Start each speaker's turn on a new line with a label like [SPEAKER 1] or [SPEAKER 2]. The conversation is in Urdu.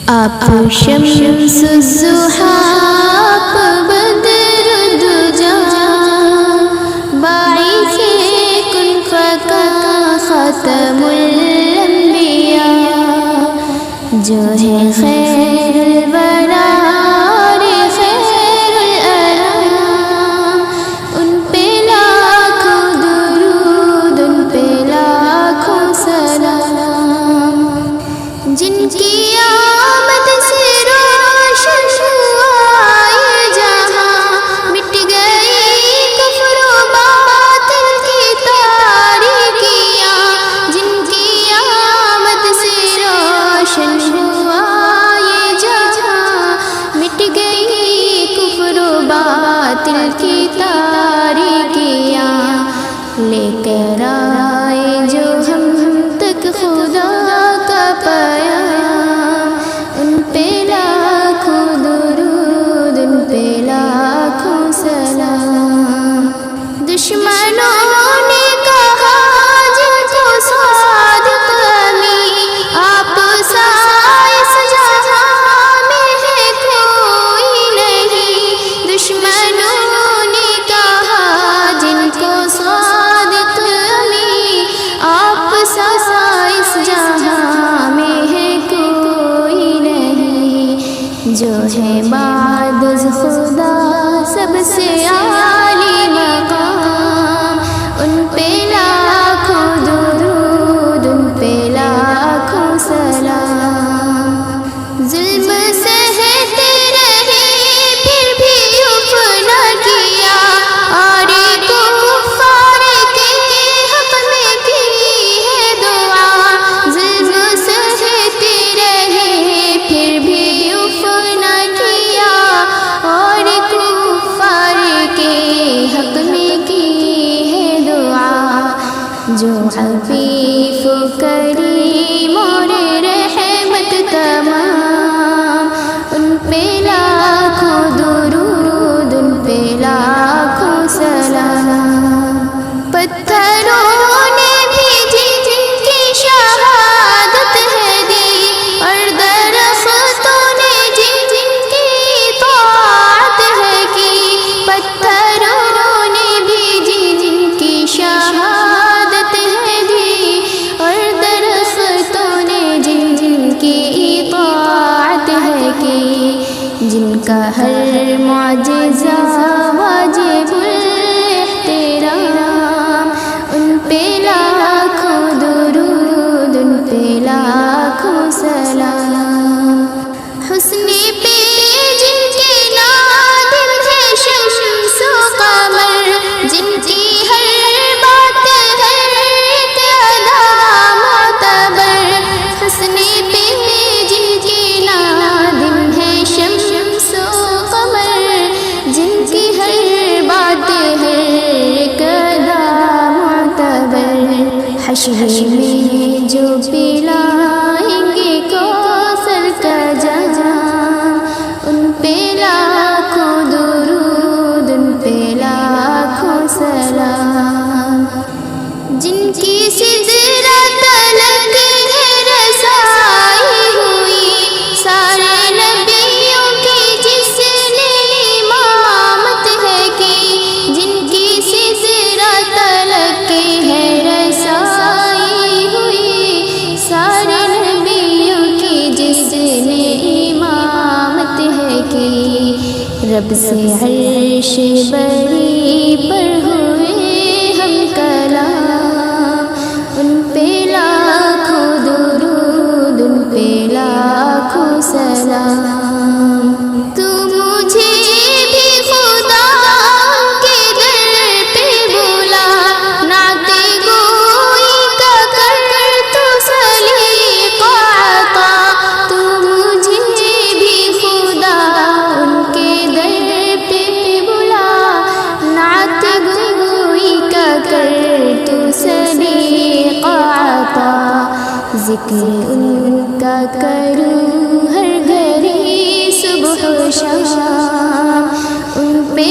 [SPEAKER 1] آپ شمس الضحیٰ بدر الدجا باعث کن فکا خاتم الانبیاء جو ہے خیر الورا خیر الانام ان پہ لاکھوں درود ان پہ لاکھوں سلام جن کی آمد سے روشن ہوا یہ جہاں مٹ گئی کفر و باطل کی تاریکیاں جن کی آمد سے روشن ہوا یہ جہاں مٹ گئی کفر و باطل کی تاریکیاں لے کر آئے جو ہم تک خدا کا پیام ان پہ لاکھوں درود ان پہ لاکھوں سلام دشمنوں نے کہا جن کو صادق امی آپ سا اس جہاں میں ہے کوئی نہیں دشمنوں نے کہا جن کو صادق امی آپ سا اس جہاں میں ہے کوئی نہیں جو ہے بعد از خدا سب سے عالی مقام ان پہ لاکھوں درود ان پہ لاکھوں سلام ظلم سہتے رہے پھر بھی اف نہ کیا اور کفار کے حق میں کی ہے دعا ظلم سہتے رہے پھر بھی اف نہ کیا اور کفار کے حق میں کی ہے دعا جو عفیف کریم اور رحمت تمام ان پہ لاکھوں درود ان پہ لاکھوں سلام پتھروں نے بھی جن کی شہادت ہے دی اور درختوں نے جن کی طاعت ہے کی پتھروں نے بھی جن کی شہادت ہے دی اور درختوں نے جن کی طاعت ہے کی جن کا ہر معجزہ واجب الاحترام ان پہ لاکھوں درود ان پہ لاکھوں سلام حسن پہ جن کے نادم ہے شمس و قمر جن کی ہر بات ہر ایک ادا معتبر حسن پہ جن کے نادم ہے شمس و قمر جن کی ہر بات ہر ایک ادا معتبر حشر میں جو پلائیں گے کوثر کا جام ان پہ لاکھوں درود ان پہ لاکھوں سلام جن کی سدرۃ تلک ہے رسائی ہوئی سارے نبیوں کی جس نے امامت ہے کی جن کی سدرۃ تلک ہے رسائی ہوئی سارے نبیوں کی جس نے امامت ہے کی رب سے عرش بری پر ہوئے ہم کلام ان پہ لاکھوں درود ان پہ لاکھوں سلام تو مجھے بھی خدا کے در پہ بولا نعت گوئی کا کر تو سلیقہ عطا تو مجھے بھی خدا ان کے در پہ بولا نعت گوئی کا کر تو سلیقہ عطا ذکر ان کا کروں ہر گھڑی صبح و شام ان پہ